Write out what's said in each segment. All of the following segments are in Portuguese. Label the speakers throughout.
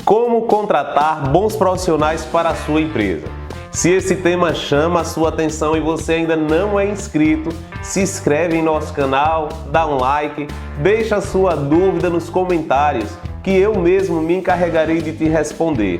Speaker 1: Como contratar bons profissionais para a sua empresa? Se esse tema chama a sua atenção e você ainda não é inscrito, se inscreve em nosso canal, dá um like, deixa a sua dúvida nos comentários que eu mesmo me encarregarei de te responder.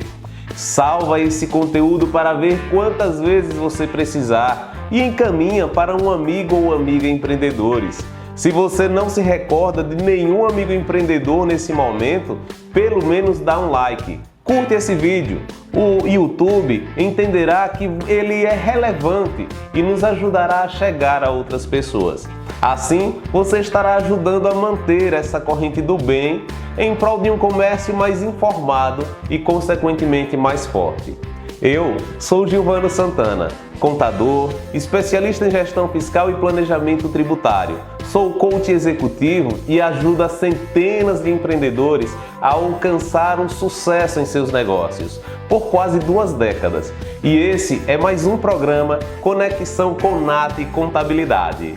Speaker 1: Salva esse conteúdo para ver quantas vezes você precisar e encaminha para um amigo ou amiga empreendedores. Se você não se recorda de nenhum amigo empreendedor nesse momento, pelo menos dá um like. Curte esse vídeo. O YouTube entenderá que ele é relevante e nos ajudará a chegar a outras pessoas. Assim, você estará ajudando a manter essa corrente do bem em prol de um comércio mais informado e, consequentemente, mais forte. Eu sou Gilvano Santana, contador, especialista em gestão fiscal e planejamento tributário. Sou coach executivo e ajudo a centenas de empreendedores a alcançar um sucesso em seus negócios por quase 2 décadas. E esse é mais um programa Conexão com Nath Contabilidade.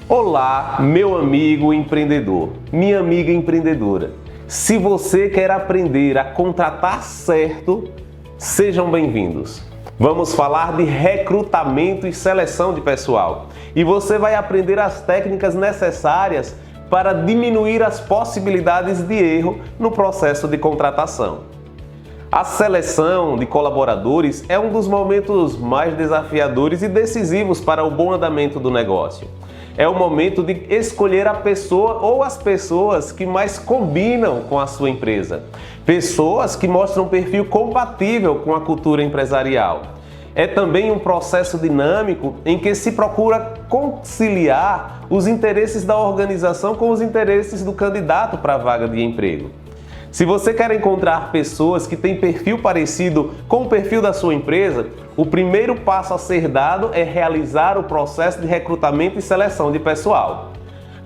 Speaker 1: Olá, meu amigo empreendedor, minha amiga empreendedora. Se você quer aprender a contratar certo, sejam bem-vindos. Vamos falar de recrutamento e seleção de pessoal. E você vai aprender as técnicas necessárias para diminuir as possibilidades de erro no processo de contratação. A seleção de colaboradores é um dos momentos mais desafiadores e decisivos para o bom andamento do negócio. É o momento de escolher a pessoa ou as pessoas que mais combinam com a sua empresa. Pessoas que mostram um perfil compatível com a cultura empresarial. É também um processo dinâmico em que se procura conciliar os interesses da organização com os interesses do candidato para a vaga de emprego. Se você quer encontrar pessoas que têm perfil parecido com o perfil da sua empresa, o primeiro passo a ser dado é realizar o processo de recrutamento e seleção de pessoal.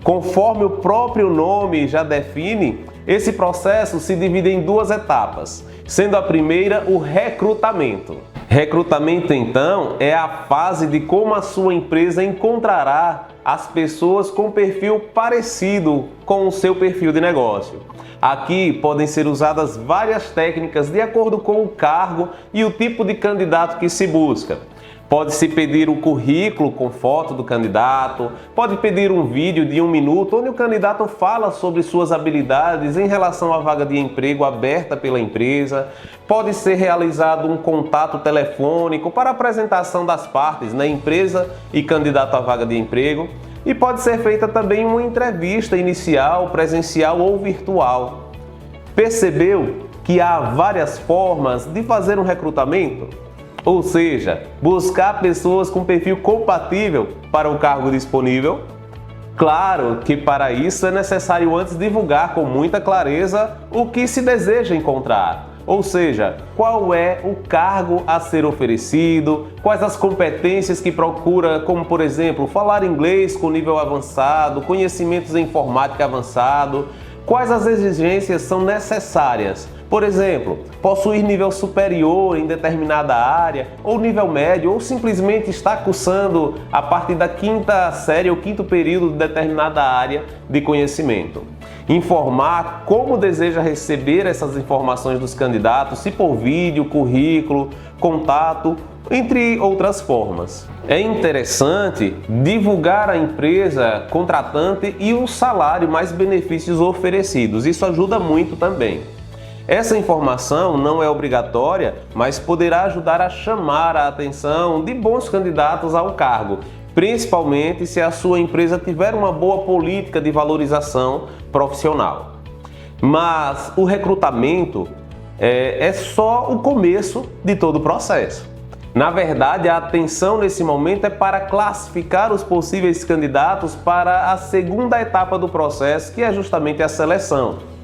Speaker 1: Conforme o próprio nome já define, esse processo se divide em 2 etapas, sendo a primeira o recrutamento. Recrutamento, então, é a fase de como a sua empresa encontrará as pessoas com perfil parecido com o seu perfil de negócio. Aqui podem ser usadas várias técnicas de acordo com o cargo e o tipo de candidato que se busca. Pode-se pedir o currículo com foto do candidato, pode pedir um vídeo de 1 minuto onde o candidato fala sobre suas habilidades em relação à vaga de emprego aberta pela empresa, pode ser realizado um contato telefônico para apresentação das partes, empresa e candidato à vaga de emprego, e pode ser feita também uma entrevista inicial, presencial ou virtual. Percebeu que há várias formas de fazer um recrutamento? Ou seja, buscar pessoas com perfil compatível para o cargo disponível? Claro que para isso é necessário antes divulgar com muita clareza o que se deseja encontrar. Ou seja, qual é o cargo a ser oferecido, quais as competências que procura, como por exemplo, falar inglês com nível avançado, conhecimentos em informática avançado, quais as exigências são necessárias. Por exemplo, possuir nível superior em determinada área, ou nível médio, ou simplesmente estar cursando a partir da 5ª série ou 5º período de determinada área de conhecimento. Informar como deseja receber essas informações dos candidatos, se por vídeo, currículo, contato, entre outras formas. É interessante divulgar a empresa contratante e o salário mais benefícios oferecidos. Isso ajuda muito também. Essa informação não é obrigatória, mas poderá ajudar a chamar a atenção de bons candidatos ao cargo, principalmente se a sua empresa tiver uma boa política de valorização profissional. Mas o recrutamento é só o começo de todo o processo. Na verdade, a atenção nesse momento é para classificar os possíveis candidatos para a 2ª etapa do processo, que é justamente a seleção.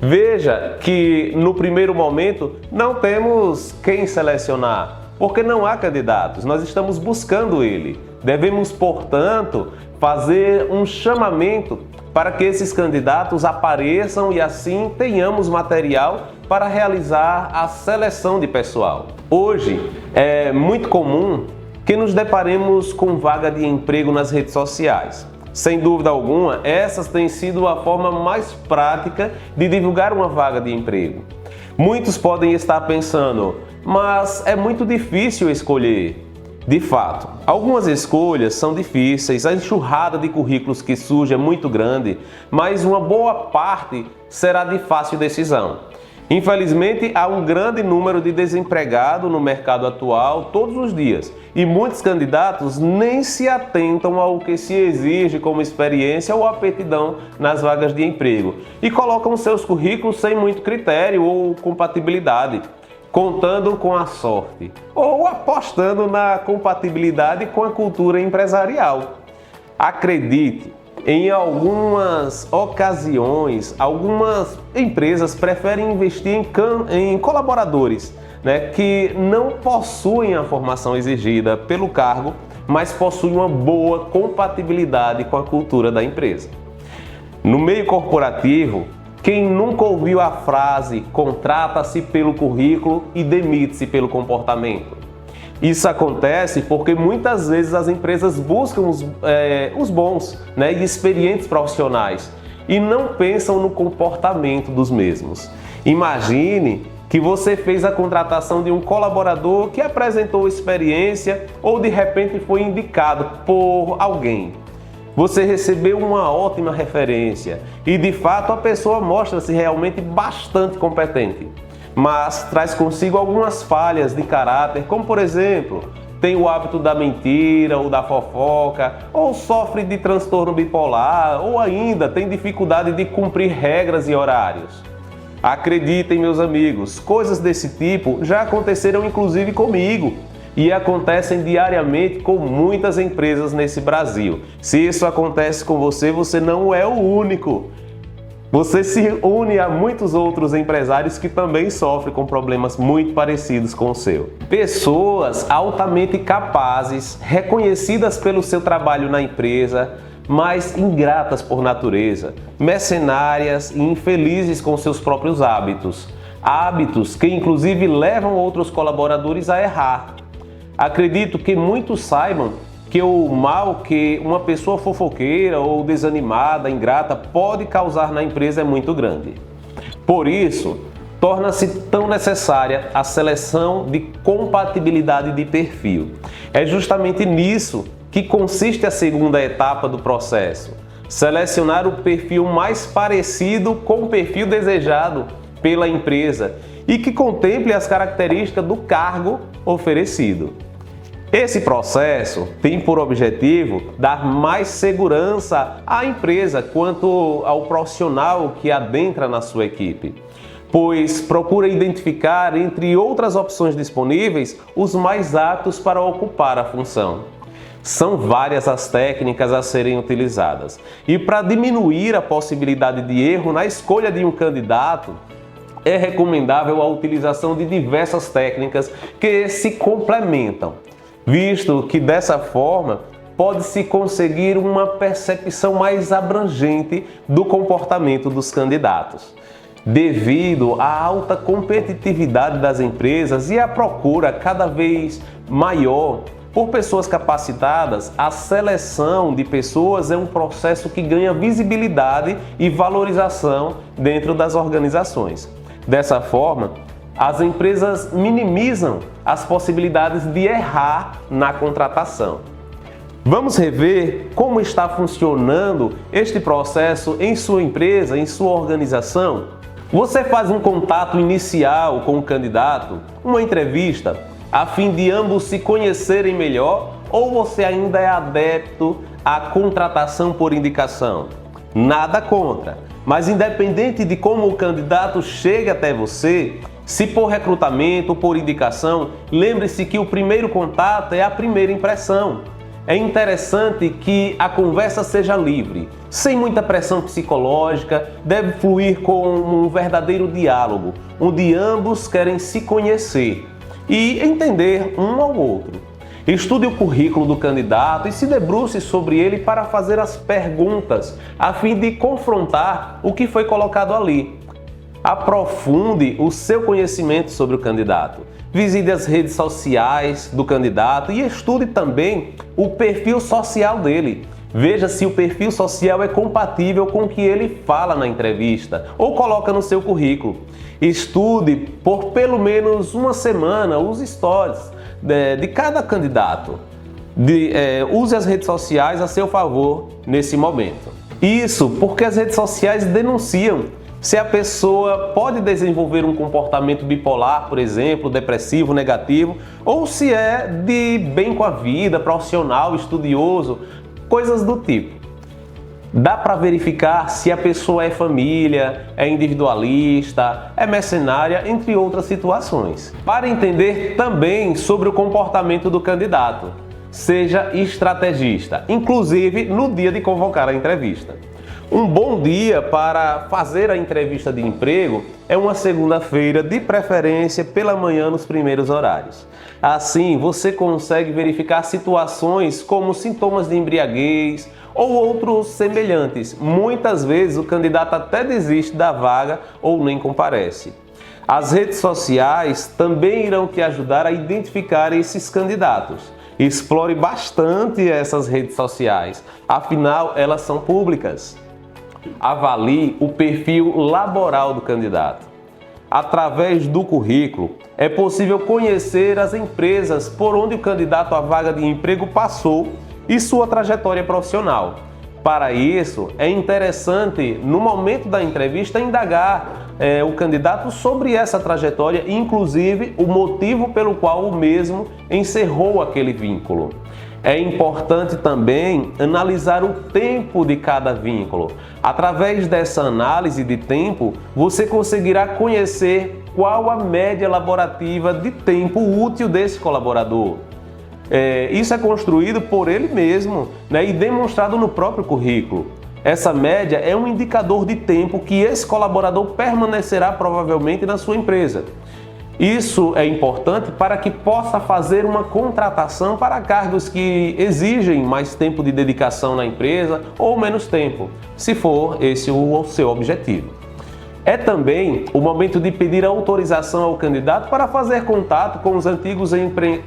Speaker 1: Veja que no primeiro momento não temos quem selecionar, porque não há candidatos, nós estamos buscando ele. Devemos, portanto, fazer um chamamento para que esses candidatos apareçam e assim tenhamos material para realizar a seleção de pessoal. Hoje é muito comum que nos deparemos com vaga de emprego nas redes sociais. Sem dúvida alguma, essas têm sido a forma mais prática de divulgar uma vaga de emprego. Muitos podem estar pensando, mas é muito difícil escolher. De fato, algumas escolhas são difíceis, a enxurrada de currículos que surge é muito grande, mas uma boa parte será de fácil decisão. Infelizmente, há um grande número de desempregados no mercado atual todos os dias e muitos candidatos nem se atentam ao que se exige como experiência ou aptidão nas vagas de emprego e colocam seus currículos sem muito critério ou compatibilidade, contando com a sorte ou apostando na compatibilidade com a cultura empresarial. Acredite, em algumas ocasiões, algumas empresas preferem investir em colaboradores, que não possuem a formação exigida pelo cargo, mas possuem uma boa compatibilidade com a cultura da empresa. No meio corporativo, quem nunca ouviu a frase "contrata-se pelo currículo e demite-se pelo comportamento"? Isso acontece porque muitas vezes as empresas buscam os bons e experientes profissionais e não pensam no comportamento dos mesmos. Imagine que você fez a contratação de um colaborador que apresentou experiência ou de repente foi indicado por alguém. Você recebeu uma ótima referência e de fato a pessoa mostra-se realmente bastante competente, mas traz consigo algumas falhas de caráter, como por exemplo, tem o hábito da mentira ou da fofoca, ou sofre de transtorno bipolar, ou ainda tem dificuldade de cumprir regras e horários. Acreditem, meus amigos, coisas desse tipo já aconteceram inclusive comigo e acontecem diariamente com muitas empresas nesse Brasil. Se isso acontece com você, você não é o único. Você se une a muitos outros empresários que também sofrem com problemas muito parecidos com o seu. Pessoas altamente capazes, reconhecidas pelo seu trabalho na empresa, mas ingratas por natureza, mercenárias e infelizes com seus próprios hábitos. Hábitos que inclusive levam outros colaboradores a errar. Acredito que muitos saibam que o mal que uma pessoa fofoqueira ou desanimada, ingrata, pode causar na empresa é muito grande. Por isso, torna-se tão necessária a seleção de compatibilidade de perfil. É justamente nisso que consiste a segunda etapa do processo: selecionar o perfil mais parecido com o perfil desejado pela empresa e que contemple as características do cargo oferecido. Esse processo tem por objetivo dar mais segurança à empresa quanto ao profissional que adentra na sua equipe, pois procura identificar, entre outras opções disponíveis, os mais aptos para ocupar a função. São várias as técnicas a serem utilizadas, e para diminuir a possibilidade de erro na escolha de um candidato, é recomendável a utilização de diversas técnicas que se complementam, visto que dessa forma pode-se conseguir uma percepção mais abrangente do comportamento dos candidatos. Devido à alta competitividade das empresas e à procura cada vez maior por pessoas capacitadas, a seleção de pessoas é um processo que ganha visibilidade e valorização dentro das organizações. Dessa forma, as empresas minimizam as possibilidades de errar na contratação. Vamos rever como está funcionando este processo em sua empresa, em sua organização? Você faz um contato inicial com o candidato, uma entrevista, a fim de ambos se conhecerem melhor, ou você ainda é adepto à contratação por indicação? Nada contra, mas independente de como o candidato chega até você, se por recrutamento ou por indicação, lembre-se que o primeiro contato é a primeira impressão. É interessante que a conversa seja livre, sem muita pressão psicológica, deve fluir com um verdadeiro diálogo, onde ambos querem se conhecer e entender um ao outro. Estude o currículo do candidato e se debruce sobre ele para fazer as perguntas, a fim de confrontar o que foi colocado ali. Aprofunde o seu conhecimento sobre o candidato. Visite as redes sociais do candidato e estude também o perfil social dele. Veja se o perfil social é compatível com o que ele fala na entrevista ou coloca no seu currículo. Estude por pelo menos uma semana os stories de cada candidato. Use as redes sociais a seu favor nesse momento. Isso porque as redes sociais denunciam se a pessoa pode desenvolver um comportamento bipolar, por exemplo, depressivo, negativo, ou se é de bem com a vida, profissional, estudioso, coisas do tipo. Dá para verificar se a pessoa é família, é individualista, é mercenária, entre outras situações. Para entender também sobre o comportamento do candidato, seja estrategista, inclusive no dia de convocar a entrevista. Um bom dia para fazer a entrevista de emprego é uma segunda-feira, de preferência pela manhã nos primeiros horários. Assim, você consegue verificar situações como sintomas de embriaguez ou outros semelhantes. Muitas vezes o candidato até desiste da vaga ou nem comparece. As redes sociais também irão te ajudar a identificar esses candidatos. Explore bastante essas redes sociais, afinal elas são públicas. Avalie o perfil laboral do candidato. Através do currículo, é possível conhecer as empresas por onde o candidato à vaga de emprego passou e sua trajetória profissional. Para isso, é interessante, no momento da entrevista, indagar o candidato sobre essa trajetória, inclusive o motivo pelo qual o mesmo encerrou aquele vínculo. É importante também analisar o tempo de cada vínculo. Através dessa análise de tempo, você conseguirá conhecer qual a média laborativa de tempo útil desse colaborador. Isso é construído por ele mesmo, e demonstrado no próprio currículo. Essa média é um indicador de tempo que esse colaborador permanecerá provavelmente na sua empresa. Isso é importante para que possa fazer uma contratação para cargos que exigem mais tempo de dedicação na empresa ou menos tempo, se for esse o seu objetivo. É também o momento de pedir autorização ao candidato para fazer contato com os antigos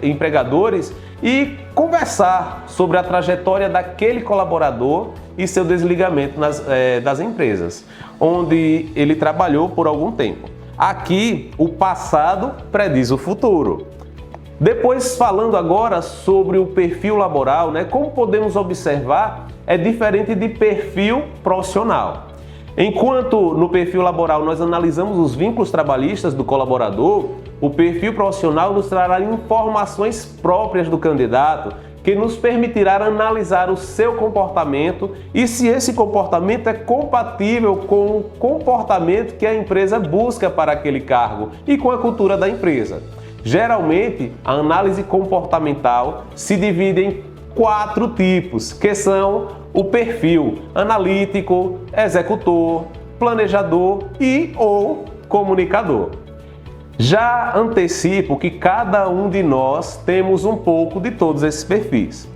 Speaker 1: empregadores e conversar sobre a trajetória daquele colaborador e seu desligamento das empresas, onde ele trabalhou por algum tempo. Aqui, o passado prediz o futuro. Depois, falando agora sobre o perfil laboral, como podemos observar, é diferente de perfil profissional. Enquanto no perfil laboral nós analisamos os vínculos trabalhistas do colaborador, o perfil profissional nos trará informações próprias do candidato que nos permitirá analisar o seu comportamento e se esse comportamento é compatível com o comportamento que a empresa busca para aquele cargo e com a cultura da empresa. Geralmente, a análise comportamental se divide em 4 tipos, que são o perfil analítico, executor, planejador e ou comunicador. Já antecipo que cada um de nós temos um pouco de todos esses perfis.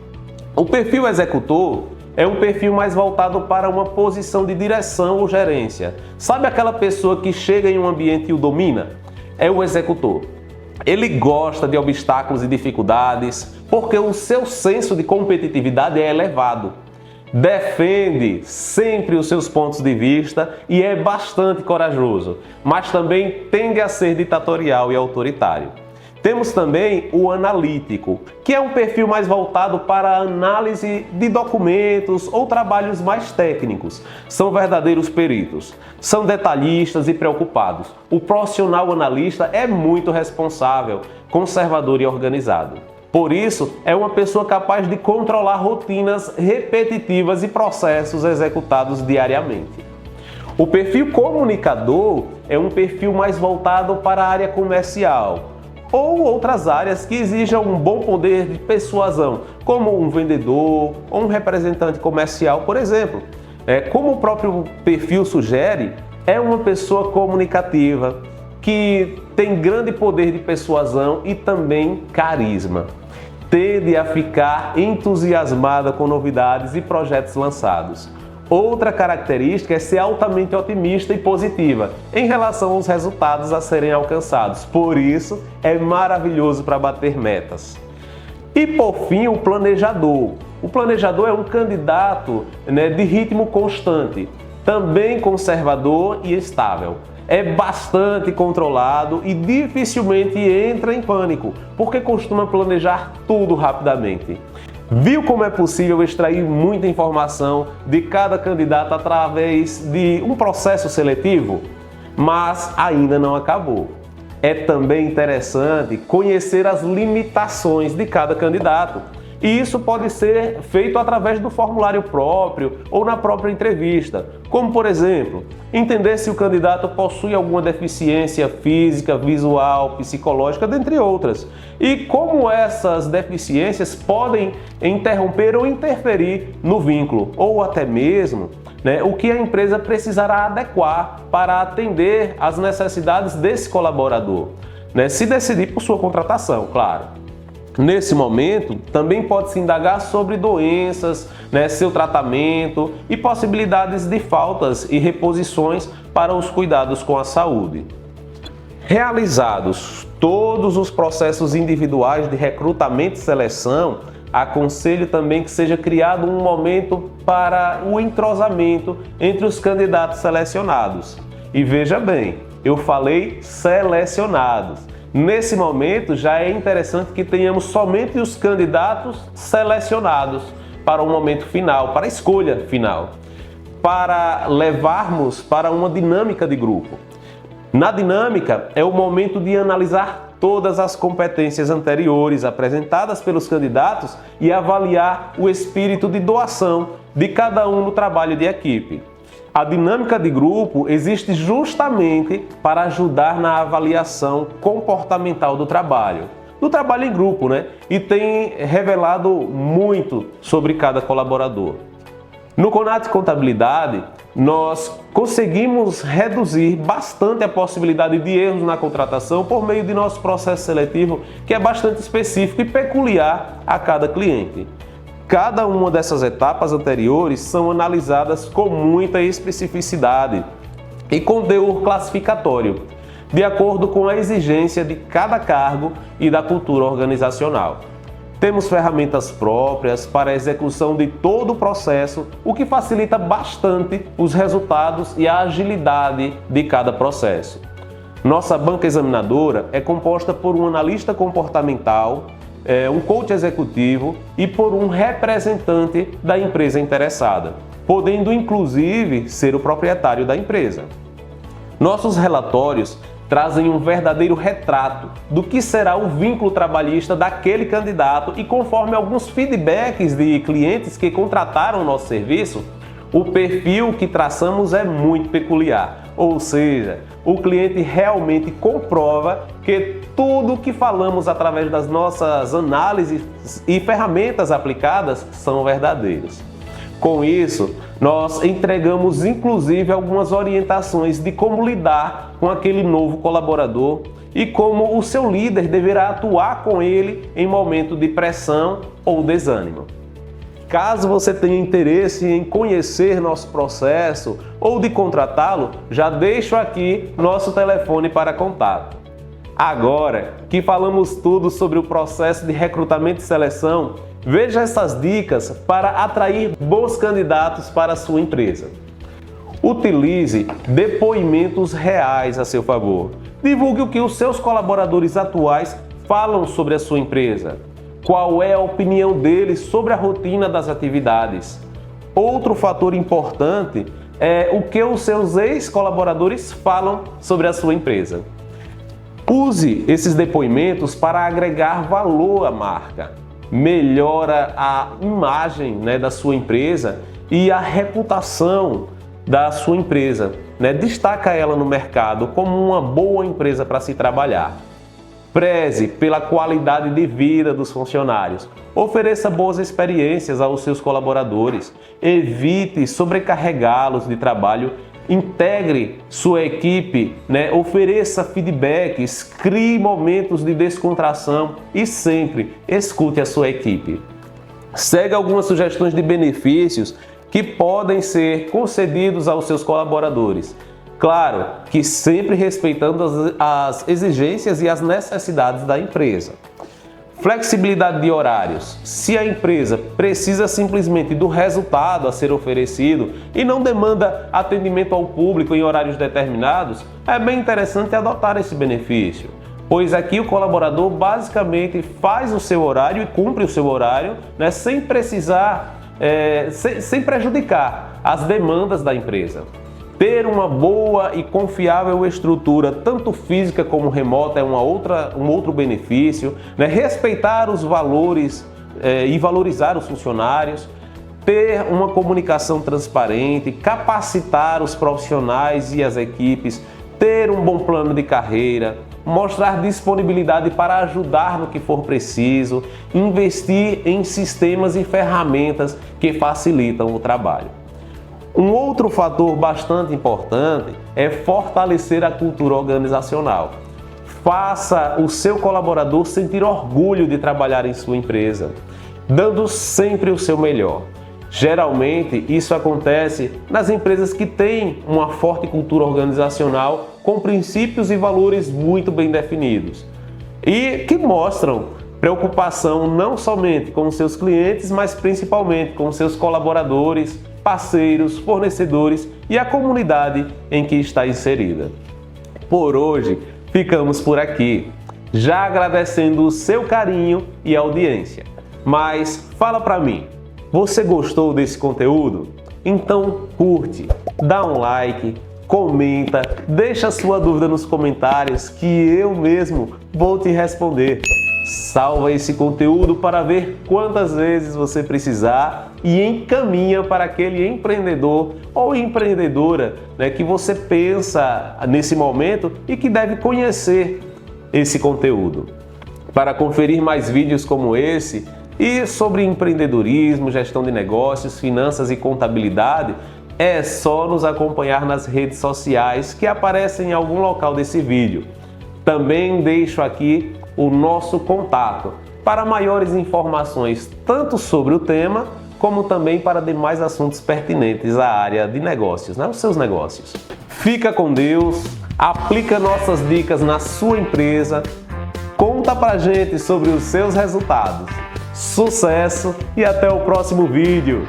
Speaker 1: O perfil executor é um perfil mais voltado para uma posição de direção ou gerência. Sabe aquela pessoa que chega em um ambiente e o domina? É o executor. Ele gosta de obstáculos e dificuldades porque o seu senso de competitividade é elevado. Defende sempre os seus pontos de vista e é bastante corajoso, mas também tende a ser ditatorial e autoritário. Temos também o analítico, que é um perfil mais voltado para a análise de documentos ou trabalhos mais técnicos. São verdadeiros peritos, são detalhistas e preocupados. O profissional analista é muito responsável, conservador e organizado. Por isso, é uma pessoa capaz de controlar rotinas repetitivas e processos executados diariamente. O perfil comunicador é um perfil mais voltado para a área comercial ou outras áreas que exijam um bom poder de persuasão, como um vendedor ou um representante comercial, por exemplo. Como o próprio perfil sugere, é uma pessoa comunicativa que tem grande poder de persuasão e também carisma. Tende a ficar entusiasmada com novidades e projetos lançados. Outra característica é ser altamente otimista e positiva em relação aos resultados a serem alcançados. Por isso, é maravilhoso para bater metas. E por fim, o planejador. O planejador é um candidato, né, de ritmo constante, também conservador e estável. É bastante controlado e dificilmente entra em pânico, porque costuma planejar tudo rapidamente. Viu como é possível extrair muita informação de cada candidato através de um processo seletivo? Mas ainda não acabou. É também interessante conhecer as limitações de cada candidato. E isso pode ser feito através do formulário próprio ou na própria entrevista. Como, por exemplo, entender se o candidato possui alguma deficiência física, visual, psicológica, dentre outras. E como essas deficiências podem interromper ou interferir no vínculo, ou até mesmo, né, o que a empresa precisará adequar para atender às necessidades desse colaborador, né, se decidir por sua contratação, claro. Nesse momento, também pode-se indagar sobre doenças, né, seu tratamento e possibilidades de faltas e reposições para os cuidados com a saúde. Realizados todos os processos individuais de recrutamento e seleção, aconselho também que seja criado um momento para o entrosamento entre os candidatos selecionados. E veja bem, eu falei selecionados. Nesse momento, já é interessante que tenhamos somente os candidatos selecionados para o momento final, para a escolha final, para levarmos para uma dinâmica de grupo. Na dinâmica, é o momento de analisar todas as competências anteriores apresentadas pelos candidatos e avaliar o espírito de doação de cada um no trabalho de equipe. A dinâmica de grupo existe justamente para ajudar na avaliação comportamental do trabalho em grupo, né? E tem revelado muito sobre cada colaborador. No Conat Contabilidade, nós conseguimos reduzir bastante a possibilidade de erros na contratação por meio de nosso processo seletivo, que é bastante específico e peculiar a cada cliente. Cada uma dessas etapas anteriores são analisadas com muita especificidade e com teor classificatório, de acordo com a exigência de cada cargo e da cultura organizacional. Temos ferramentas próprias para a execução de todo o processo, o que facilita bastante os resultados e a agilidade de cada processo. Nossa banca examinadora é composta por um analista comportamental, um coach executivo e por um representante da empresa interessada, podendo inclusive ser o proprietário da empresa. Nossos relatórios trazem um verdadeiro retrato do que será o vínculo trabalhista daquele candidato e, conforme alguns feedbacks de clientes que contrataram o nosso serviço, o perfil que traçamos é muito peculiar, ou seja, o cliente realmente comprova que tudo que falamos através das nossas análises e ferramentas aplicadas são verdadeiros. Com isso, nós entregamos inclusive algumas orientações de como lidar com aquele novo colaborador e como o seu líder deverá atuar com ele em momento de pressão ou desânimo. Caso você tenha interesse em conhecer nosso processo ou de contratá-lo, já deixo aqui nosso telefone para contato. Agora que falamos tudo sobre o processo de recrutamento e seleção, veja essas dicas para atrair bons candidatos para a sua empresa. Utilize depoimentos reais a seu favor. Divulgue o que os seus colaboradores atuais falam sobre a sua empresa. Qual é a opinião deles sobre a rotina das atividades? Outro fator importante é o que os seus ex-colaboradores falam sobre a sua empresa. Use esses depoimentos para agregar valor à marca. Melhora a imagem, da sua empresa e a reputação da sua empresa. Destaca ela no mercado como uma boa empresa para se trabalhar. Preze pela qualidade de vida dos funcionários. Ofereça boas experiências aos seus colaboradores. Evite sobrecarregá-los de trabalho. Integre sua equipe, ofereça feedbacks, crie momentos de descontração e sempre escute a sua equipe. Segue algumas sugestões de benefícios que podem ser concedidos aos seus colaboradores. Claro que sempre respeitando as exigências e as necessidades da empresa. Flexibilidade de horários. Se a empresa precisa simplesmente do resultado a ser oferecido e não demanda atendimento ao público em horários determinados, é bem interessante adotar esse benefício, pois aqui o colaborador basicamente faz o seu horário e cumpre o seu horário, né, sem precisar, sem prejudicar as demandas da empresa. Ter uma boa e confiável estrutura, tanto física como remota, é um outro benefício, né? Respeitar os valores e valorizar os funcionários, ter uma comunicação transparente, capacitar os profissionais e as equipes, ter um bom plano de carreira, mostrar disponibilidade para ajudar no que for preciso, investir em sistemas e ferramentas que facilitam o trabalho. Um outro fator bastante importante é fortalecer a cultura organizacional. Faça o seu colaborador sentir orgulho de trabalhar em sua empresa, dando sempre o seu melhor. Geralmente, isso acontece nas empresas que têm uma forte cultura organizacional com princípios e valores muito bem definidos e que mostram preocupação não somente com os seus clientes, mas principalmente com os seus colaboradores, parceiros, fornecedores e a comunidade em que está inserida. Por hoje, ficamos por aqui, já agradecendo o seu carinho e audiência. Mas fala para mim, você gostou desse conteúdo? Então curte, dá um like, comenta, deixa sua dúvida nos comentários que eu mesmo vou te responder. Salva esse conteúdo para ver quantas vezes você precisar e encaminha para aquele empreendedor ou empreendedora, né, que você pensa nesse momento e que deve conhecer esse conteúdo. Para conferir mais vídeos como esse e sobre empreendedorismo, gestão de negócios, finanças e contabilidade, é só nos acompanhar nas redes sociais que aparecem em algum local desse vídeo. Também deixo aqui o nosso contato para maiores informações tanto sobre o tema como também para demais assuntos pertinentes à área de negócios, né? Os seus negócios. Fica com Deus, aplica nossas dicas na sua empresa, conta pra gente sobre os seus resultados. Sucesso e até o próximo vídeo!